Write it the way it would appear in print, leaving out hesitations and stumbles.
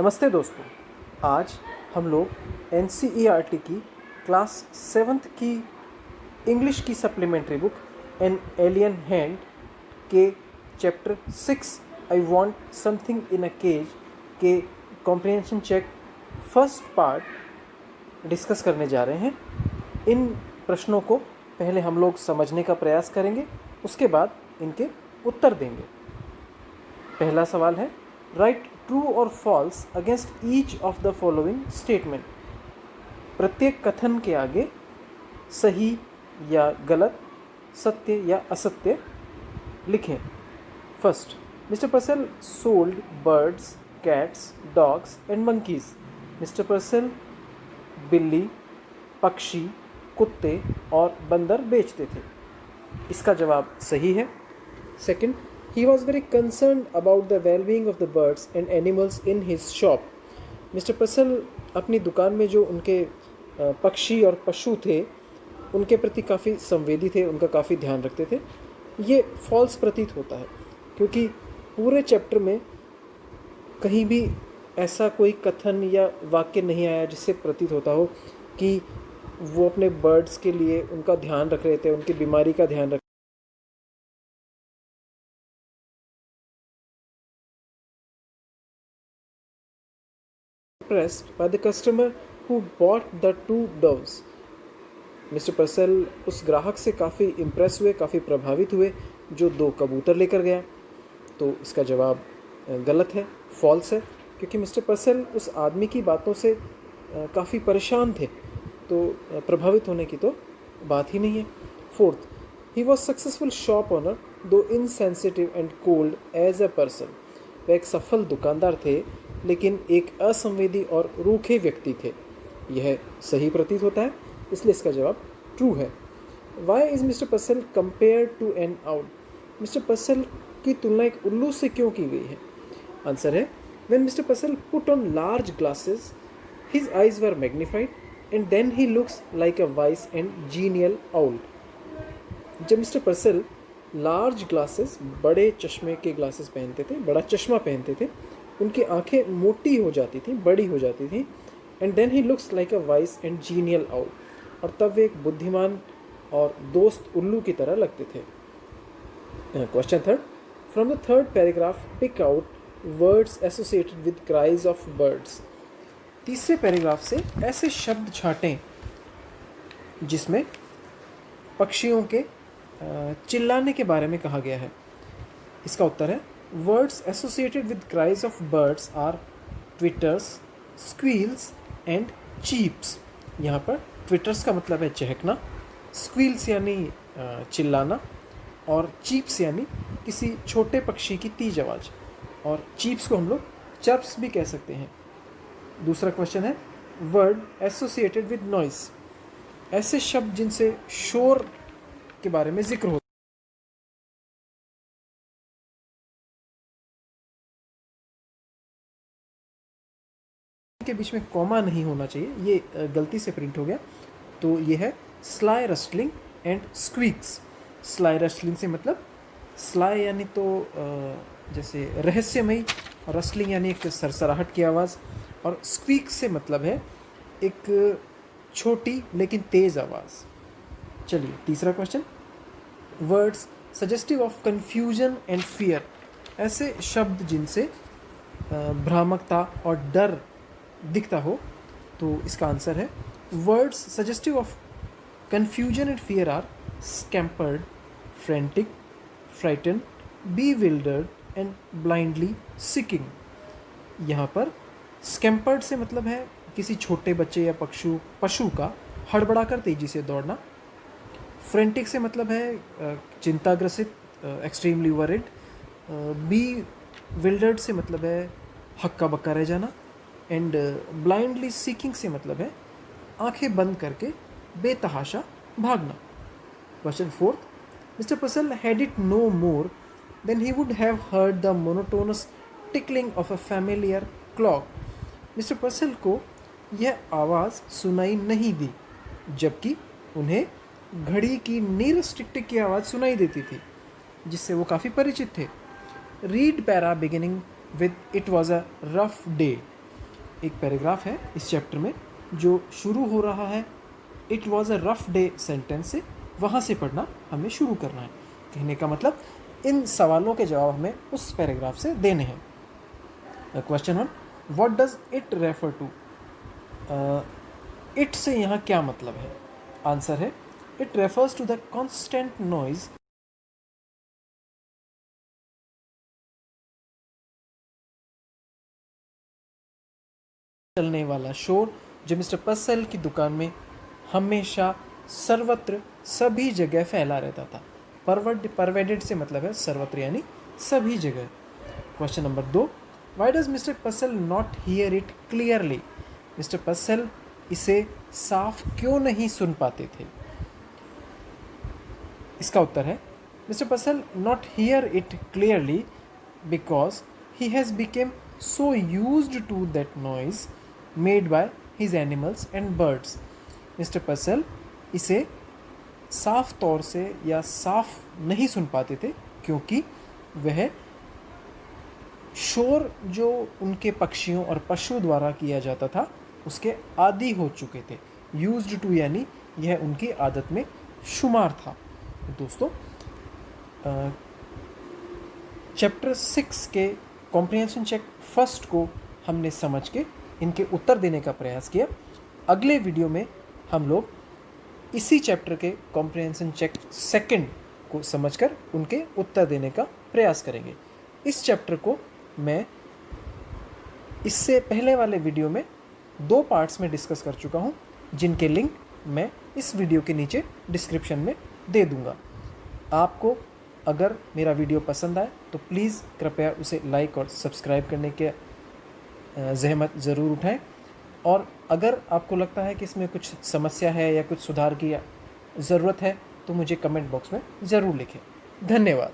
नमस्ते दोस्तों। आज हम लोग NCERT की क्लास 7th की इंग्लिश की supplementary book an alien hand के chapter 6 I want something in a cage के comprehension check first part discuss करने जा रहे हैं। इन प्रश्नों को पहले हम लोग समझने का प्रयास करेंगे, उसके बाद इनके उत्तर देंगे। पहला सवाल है, राइट ट्रू और false against each of the following statement. प्रत्येक कथन के आगे सही या गलत, सत्य या असत्य लिखें। First, mister पर्सल sold birds, cats, dogs and monkeys. Mister पर्सल बिल्ली, पक्षी, कुत्ते और बंदर बेचते थे। इसका जवाब सही है। Second, he was very concerned about the well-being of the birds and animals in his shop. Mister पर्सल अपनी दुकान में जो उनके पक्षी और पशु थे उनके प्रति काफ़ी संवेदी थे, उनका काफ़ी ध्यान रखते थे। ये फॉल्स प्रतीत होता है क्योंकि पूरे चैप्टर में कहीं भी ऐसा कोई कथन या वाक्य नहीं आया जिससे प्रतीत होता हो कि वो अपने बर्ड्स के लिए उनका ध्यान रख रहे थे, उनकी बीमारी का ध्यान रख impressed by the customer who bought the two doves. Mister पर्सल उस ग्राहक से काफ़ी इम्प्रेस हुए, काफ़ी प्रभावित हुए जो 2 कबूतर लेकर गया। तो इसका जवाब गलत है, फॉल्स है, क्योंकि मिस्टर पर्सल उस आदमी की बातों से काफ़ी परेशान थे, तो प्रभावित होने की तो बात ही नहीं है। Fourth, he was successful shop owner though insensitive and cold as a person. वह एक सफल दुकानदार थे लेकिन एक असंवेदी और रूखे व्यक्ति थे। यह सही प्रतीत होता है, इसलिए इसका जवाब ट्रू है। Why is Mr Purcell compared to an owl. Mr Purcell की तुलना एक उल्लू से क्यों की गई है? आंसर है, when Mr Purcell put on large glasses his eyes were magnified and then he looks like a wise and genial owl. जब मिस्टर पर्सल लार्ज ग्लासेस, बड़े चश्मे के ग्लासेस पहनते थे, बड़ा चश्मा पहनते थे, उनकी आंखें मोटी हो जाती थी, बड़ी हो जाती थी। And then he looks like a wise and genial owl, और तब वे एक बुद्धिमान और दोस्त उल्लू की तरह लगते थे। Question third, from the third paragraph pick out words associated with cries of birds. तीसरे पैराग्राफ से ऐसे शब्द छाटें जिसमें पक्षियों के चिल्लाने के बारे में कहा गया है। इसका उत्तर है, words associated with cries of birds are twitters, squeals and cheeps. यहाँ पर ट्विटर्स का मतलब है चहकना, स्क्वील्स यानी चिल्लाना, और चीप्स यानी किसी छोटे पक्षी की तेज आवाज़, और चीप्स को हम लोग चर्प्स भी कह सकते हैं। दूसरा क्वेश्चन है, वर्ड एसोसिएटेड विद नॉइस। ऐसे शब्द जिनसे शोर के बारे में जिक्र हो के बीच में कॉमा नहीं होना चाहिए, ये गलती से प्रिंट हो गया। तो ये है स्लाई रस्टलिंग एंड स्क्वीक्स। स्लाई रस्टलिंग से मतलब स्लाई यानी तो जैसे रहस्यमयी, रस्टलिंग यानी एक सरसराहट की आवाज़, और स्क्वीक से मतलब है एक छोटी लेकिन तेज़ आवाज़। चलिए तीसरा question, words suggestive of confusion and fear. ऐसे शब्द जिनसे भ्रामकता और डर दिखता हो, तो इसका आंसर है, words suggestive of confusion and fear are scampered, frantic, frighten, bewildered and blindly seeking. यहाँ पर स्कैम्पर्ड से मतलब है किसी छोटे बच्चे या पशु का हड़बड़ाकर तेजी से दौड़ना। फ्रेंटिक से मतलब है चिंताग्रसित, एक्सट्रीमली वरिड। bewildered से मतलब है हक्का बक्का रह जाना। एंड ब्लाइंडली सीकिंग से मतलब है आंखें बंद करके बेतहाशा भागना। Question fourth, Mr Purcell had it no more than he would have heard the monotonous ticking of a familiar clock. Mr Purcell को यह आवाज़ सुनाई नहीं दी, जबकि उन्हें घड़ी की नीरस टिक टिक की आवाज़ सुनाई देती थी, जिससे वो काफ़ी परिचित थे। Read para beginning with it was a rough day. एक पैराग्राफ है इस चैप्टर में जो शुरू हो रहा है it was a rough day sentence से, वहाँ से पढ़ना हमें शुरू करना है। कहने का मतलब इन सवालों के जवाब हमें उस पैराग्राफ से देने हैं। Question 1, what does it refer to? It से यहाँ क्या मतलब है? आंसर है it refers to the constant noise चलने वाला शोर जो मिस्टर पर्सेल की दुकान में हमेशा सर्वत्र सभी जगह फैला रहता था। परवेडेड से मतलब है सर्वत्र यानी सभी जगह। Question number 2, why does mister Purcell not here it clearly? Mister Purcell इसे साफ क्यों नहीं सुन पाते थे? इसका उत्तर है mister Purcell not here it clearly because he has became so used to that noise made by his animals and birds. Mister Purcell इसे साफ तौर से या साफ नहीं सुन पाते थे क्योंकि वह शोर जो उनके पक्षियों और पशु द्वारा किया जाता था उसके आदी हो चुके थे। यूज्ड टू यानी यह उनकी आदत में शुमार था। दोस्तों, चैप्टर 6 के कॉम्प्रिहेंशन चेक फर्स्ट को हमने समझ के इनके उत्तर देने का प्रयास किया। अगले वीडियो में हम लोग इसी चैप्टर के कॉम्प्रिहेंशन चेक सेकंड को समझकर उनके उत्तर देने का प्रयास करेंगे। इस चैप्टर को मैं इससे पहले वाले वीडियो में 2 पार्ट्स में डिस्कस कर चुका हूँ, जिनके लिंक मैं इस वीडियो के नीचे डिस्क्रिप्शन में दे दूँगा। आपको अगर मेरा वीडियो पसंद आए तो प्लीज़ कृपया उसे लाइक और सब्सक्राइब करने के ज़हमत ज़रूर उठाएं। और अगर आपको लगता है कि इसमें कुछ समस्या है या कुछ सुधार की ज़रूरत है तो मुझे कमेंट बॉक्स में ज़रूर लिखें। धन्यवाद।